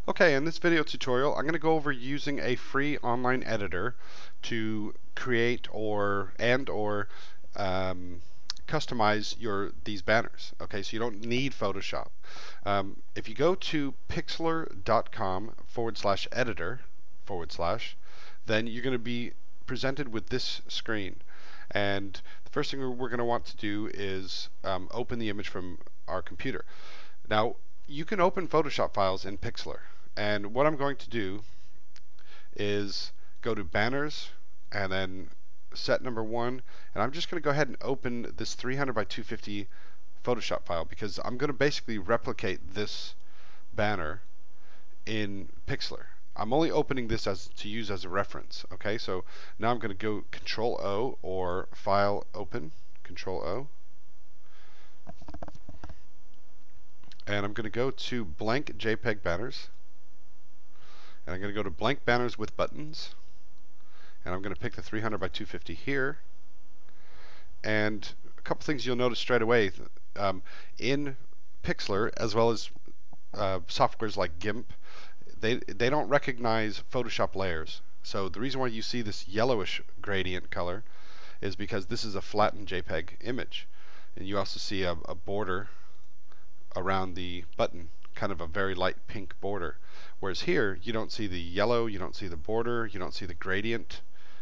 Okay, in this video tutorial, I'm going to go over using a free online editor to create or um, customize these banners. Okay, so you don't need Photoshop. If you go to pixlr.com/editor then you're going to be presented with this screen. And the first thing we're going to want to do is open the image from our computer. Now, you can open Photoshop files in Pixlr. And what I'm going to do is go to Banners and then set number 1. And I'm just going to go ahead and open this 300 by 250 Photoshop file because I'm going to basically replicate this banner in Pixlr. I'm only opening this to use as a reference. Okay, so now I'm going to go Control O or File Open, Control O. And I'm going to go to Blank JPEG Banners. And I'm going to go to Blank Banners with Buttons. And I'm going to pick the 300 by 250 here. And a couple things you'll notice straight away in Pixlr, as well as softwares like GIMP, they don't recognize Photoshop layers. So the reason why you see this yellowish gradient color is because this is a flattened JPEG image. And you also see a border around the button, kind of a very light pink border. Whereas here, you don't see the yellow, you don't see the border, you don't see the gradient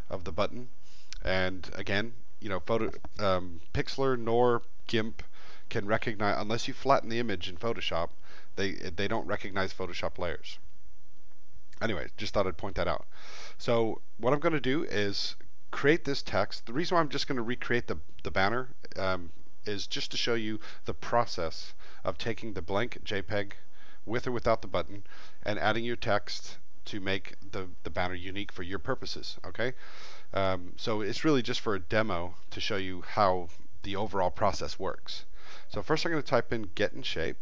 of the button. And again, Pixlr nor GIMP can recognize, unless you flatten the image in Photoshop, they don't recognize Photoshop layers. Anyway, just thought I'd point that out. So what I'm going to do is create this text. The reason why I'm just going to recreate the banner is just to show you the process of taking the blank JPEG with or without the button and adding your text to make the banner unique for your purposes. Okay, so it's really just for a demo to show you how the overall process works. So first I'm going to type in get in shape,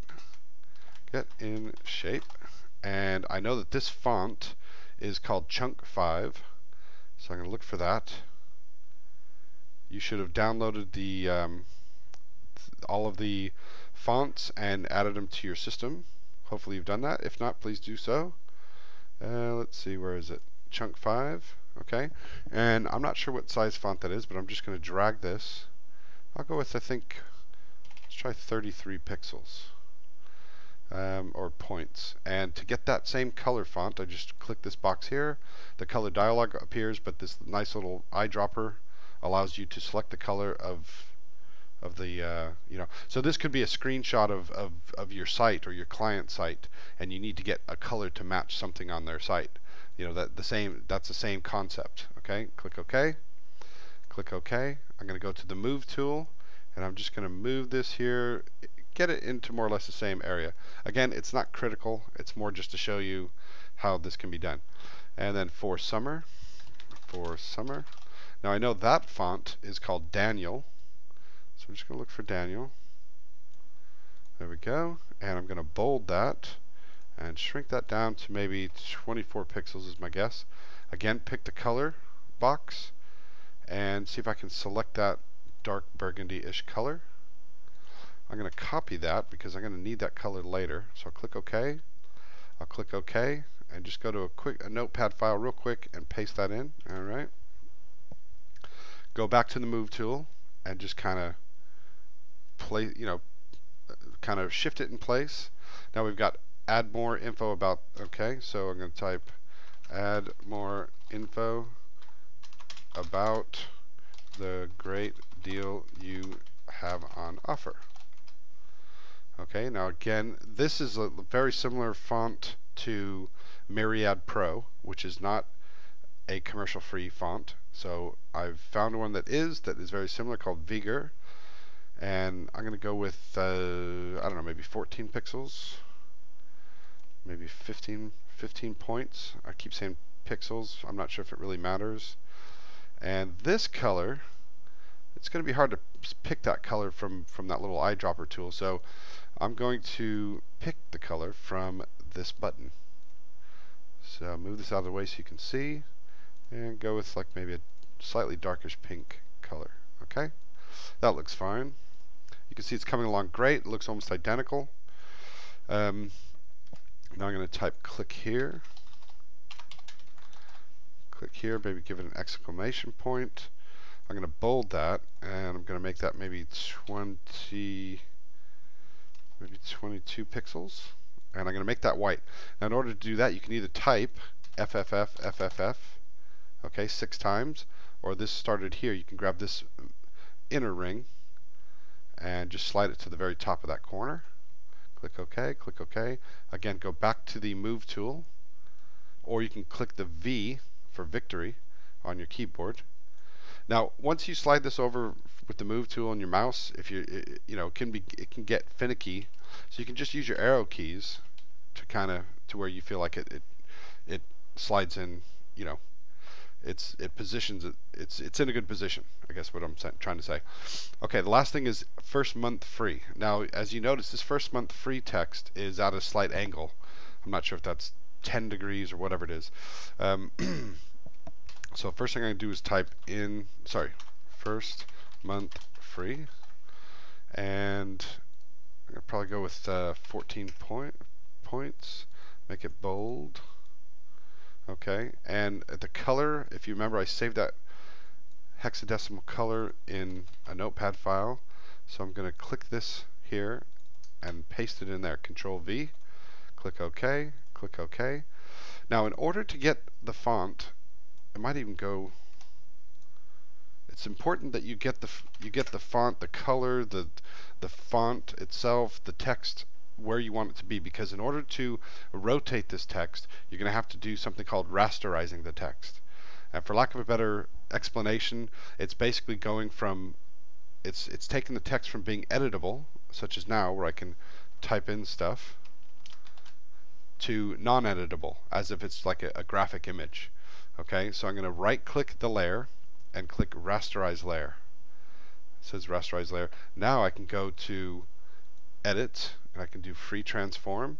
and I know that this font is called Chunk 5, so I'm going to look for that. You should have downloaded the all of the fonts and added them to your system. Hopefully you've done that. If not, please do so. Let's see, where is it? Chunk 5. Okay. And I'm not sure what size font that is, but I'm just going to drag this. I'll go with, I think, let's try 33 pixels. Or points. And to get that same color font, I just click this box here. The color dialog appears, but this nice little eyedropper allows you to select the color of the so this could be a screenshot of your site or your client site, and you need to get a color to match something on their site. That's the same concept. Okay, click OK. Click OK. I'm going to go to the Move tool, and I'm just going to move this here, get it into more or less the same area. Again, it's not critical. It's more just to show you how this can be done. And then for summer. Now I know that font is called Daniel. So I'm just going to look for Daniel. There we go. And I'm going to bold that and shrink that down to maybe 24 pixels is my guess. Again, pick the color box and see if I can select that dark burgundy-ish color. I'm going to copy that because I'm going to need that color later. So I'll click OK. I'll click OK and just go to a notepad file real quick and paste that in. All right. Go back to the Move tool and just kind of kind of shift it in place. Now we've got add more info about, okay, so I'm going to type add more info about the great deal you have on offer. Okay, now again, this is a very similar font to Myriad Pro, which is not a commercial free font. So I've found one that is very similar called Vigor. And I'm going to go with, I don't know, maybe 14 pixels, maybe 15 points. I keep saying pixels. I'm not sure if it really matters. And this color, it's going to be hard to pick that color from that little eyedropper tool. So I'm going to pick the color from this button. So I'll move this out of the way so you can see, and go with like maybe a slightly darkish pink color. Okay, that looks fine. You can see it's coming along great. It looks almost identical. Now I'm going to type click here, maybe give it an exclamation point. I'm going to bold that, and I'm going to make that maybe 22 pixels, and I'm going to make that white. Now in order to do that, you can either type FFF, okay, 6 times, or this started here. You can grab this inner ring and just slide it to the very top of that corner. Click OK, click OK. Again, go back to the Move tool, or you can click the V for victory on your keyboard. Now, once you slide this over with the Move tool on your mouse, if it can get finicky, so you can just use your arrow keys to where you feel like it slides in, it positions it. It's in a good position, I guess what I'm trying to say. Okay, the last thing is first month free. Now, as you notice, this first month free text is at a slight angle. I'm not sure if that's 10 degrees or whatever it is. So first thing I'm going to do is type in, first month free, and I'm going to probably go with 14 points, make it bold. Okay, and the color, if you remember, I saved that hexadecimal color in a notepad file, so I'm going to click this here and paste it in there. Control V, click OK, click OK. Now, in order to get the font, it might even go. It's important that you get the font, the color, the font itself, the text where you want it to be, because in order to rotate this text, you're going to have to do something called rasterizing the text. And for lack of a better explanation, it's basically going from it's taking the text from being editable, such as now where I can type in stuff, to non-editable, as if it's like a graphic image. Okay, so I'm going to right-click the layer and click Rasterize Layer. It says Rasterize Layer. Now I can go to Edit, and I can do Free Transform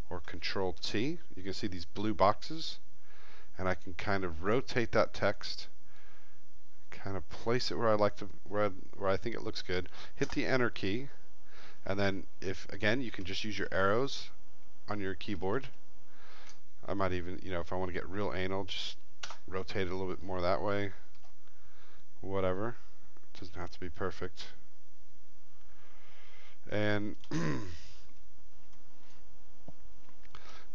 or Control T. You can see these blue boxes, and I can kind of rotate that text, kind of place it where I like to, where I think it looks good. Hit the Enter key, and then again, you can just use your arrows on your keyboard. I might even, if I want to get real anal, just rotate it a little bit more that way. Whatever. It doesn't have to be perfect. And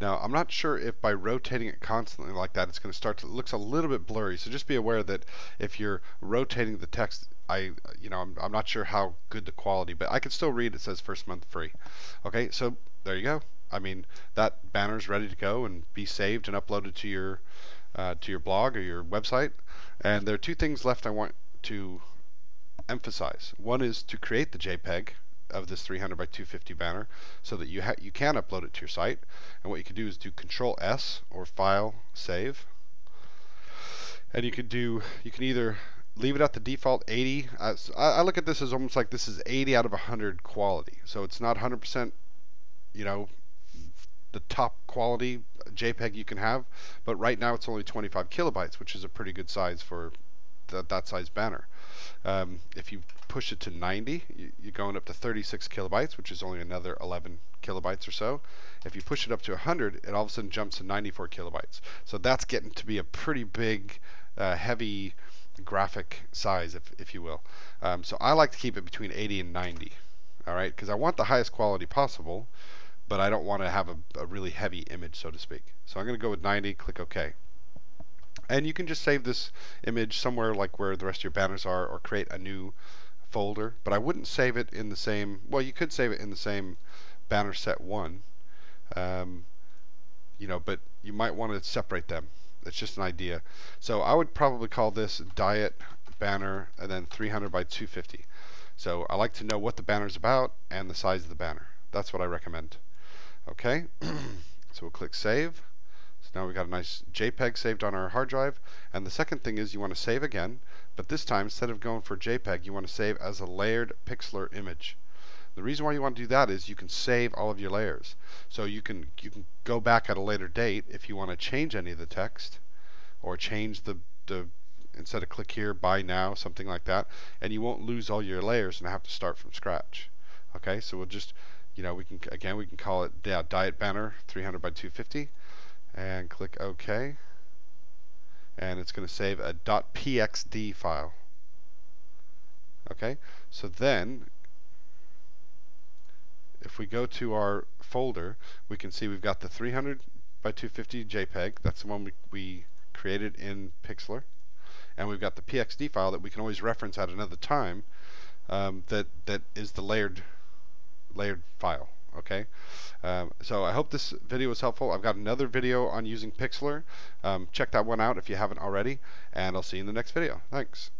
now, I'm not sure if by rotating it constantly like that, it's going to start to, it looks a little bit blurry. So just be aware that if you're rotating the text, I'm not sure how good the quality, but I can still read. It says first month free. Okay, so there you go. I mean, that banner's ready to go and be saved and uploaded to your blog or your website. And there are 2 things left I want to emphasize. One is to create the JPEG of this 300 by 250 banner so that you can upload it to your site. And what you can do is do Control S or File Save. And you can either leave it at the default 80. I look at this as almost like this is 80 out of 100 quality. So it's not 100%, the top quality JPEG you can have, but right now it's only 25 kilobytes, which is a pretty good size for that size banner. If you push it to 90, you're going up to 36 kilobytes, which is only another 11 kilobytes or so. If you push it up to 100, it all of a sudden jumps to 94 kilobytes. So that's getting to be a pretty big, heavy graphic size, if you will. So I like to keep it between 80 and 90, all right, because I want the highest quality possible, but I don't want to have a really heavy image, so to speak. So I'm going to go with 90, click OK. And you can just save this image somewhere like where the rest of your banners are, or create a new folder. But I wouldn't save it in the same, well, you could save it in the same banner set 1, but you might want to separate them. It's just an idea. So I would probably call this Diet Banner and then 300 by 250. So I like to know what the banner is about and the size of the banner. That's what I recommend. Okay, so we'll click Save. So now we've got a nice JPEG saved on our hard drive. And the second thing is you want to save again, but this time instead of going for JPEG, you want to save as a layered Pixlr image. The reason why you want to do that is you can save all of your layers. So you can go back at a later date if you want to change any of the text, or change the instead of click here, buy now, something like that, and you won't lose all your layers and have to start from scratch. Okay, so we'll just we can call it diet banner 300 by 250 and click OK. And it's going to save a .pxd file. Okay, so then if we go to our folder, we can see we've got the 300 by 250 JPEG. That's the one we created in Pixlr. And we've got the PXD file that we can always reference at another time, that is the layered file. Okay, so I hope this video was helpful. I've got another video on using Pixlr. Check that one out if you haven't already, and I'll see you in the next video. Thanks.